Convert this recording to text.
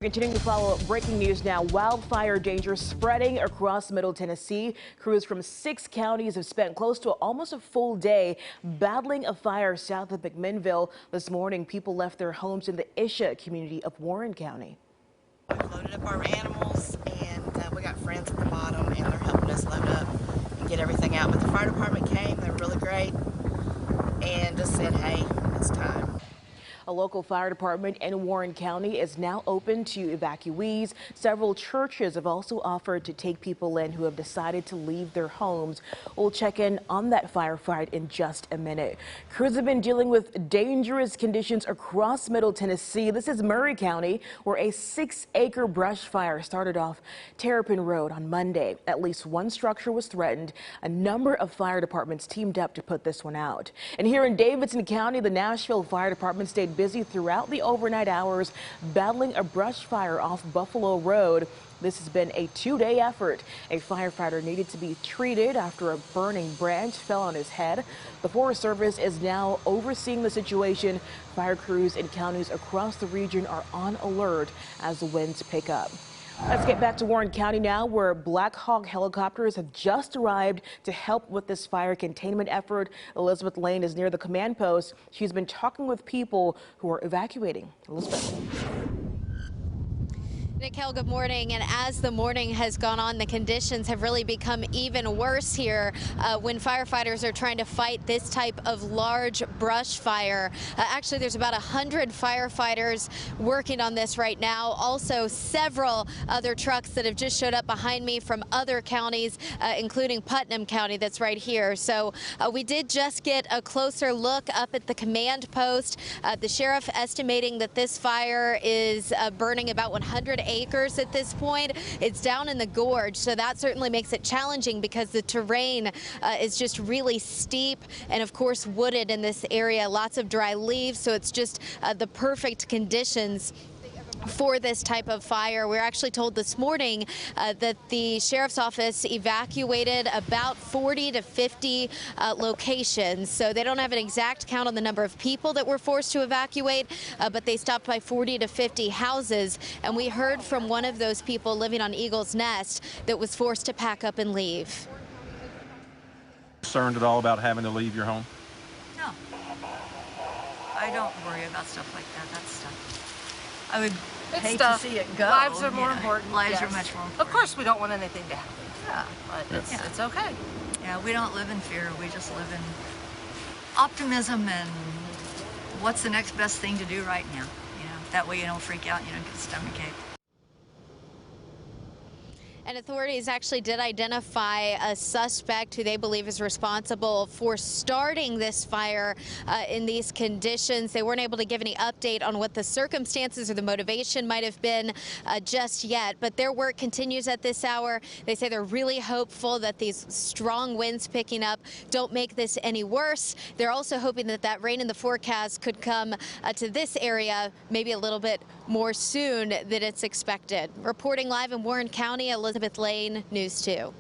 Continuing to follow breaking news now. Wildfire danger spreading across Middle Tennessee. Crews from 6 counties have spent close to almost a full day battling a fire south of McMinnville. This morning, people left their homes in the Isha community of Warren County. We loaded up our animals, and we got friends at the bottom, and they're helping us load up and get everything out. But the fire department came. They were really great and just said, hey, it's time. A local fire department in Warren County is now open to evacuees. Several churches have also offered to take people in who have decided to leave their homes. We'll check in on that firefight in just a minute. Crews have been dealing with dangerous conditions across Middle Tennessee. This is Murray County, where a 6-acre brush fire started off Terrapin Road on Monday. At least one structure was threatened. A number of fire departments teamed up to put this one out. And here in Davidson County, the Nashville Fire Department stayed busy throughout the overnight hours battling a brush fire off Buffalo Road. This has been a 2-day effort. A firefighter needed to be treated after a burning branch fell on his head. The Forest Service is now overseeing the situation. Fire crews in counties across the region are on alert as the winds pick up. Let's get back to Warren County now, where Black Hawk helicopters have just arrived to help with this fire containment effort. Elizabeth Lane is near the command post. She's been talking with people who are evacuating. Elizabeth. Nicole, good morning. And as the morning has gone on, the conditions have really become even worse here when firefighters are trying to fight this type of large brush fire. Actually, there's about 100 firefighters working on this right now. Also, several other trucks that have just showed up behind me from other counties, including Putnam County that's right here. So we did just get a closer look up at the command post. The sheriff estimating that this fire is burning about 100 acres at this point. It's down in the gorge, so that certainly makes it challenging because the terrain is just really steep and of course wooded in this area. Lots of dry leaves, so it's just the perfect conditions for this type of fire. We're actually told this morning that the sheriff's office evacuated about 40 to 50 locations. So they don't have an exact count on the number of people that were forced to evacuate, but they stopped by 40 to 50 houses. And we heard from one of those people living on Eagle's Nest that was forced to pack up and leave. Concerned at all about having to leave your home? No. I don't worry about stuff like that. That's stuff. I would hate to see it go. Lives are more important. Lives are much more important. Of course, we don't want anything to happen. Yeah. But it's okay. Yeah, we don't live in fear. We just live in optimism and what's the next best thing to do right now. You know, that way you don't freak out and you don't get a stomachache. And authorities actually did identify a suspect who they believe is responsible for starting this fire in these conditions. They weren't able to give any update on what the circumstances or the motivation might have been just yet, but their work continues at this hour. They say they're really hopeful that these strong winds picking up don't make this any worse. They're also hoping that that rain in the forecast could come to this area maybe a little bit more soon than it's expected. Reporting live in Warren County, Elizabeth Lane, News 2.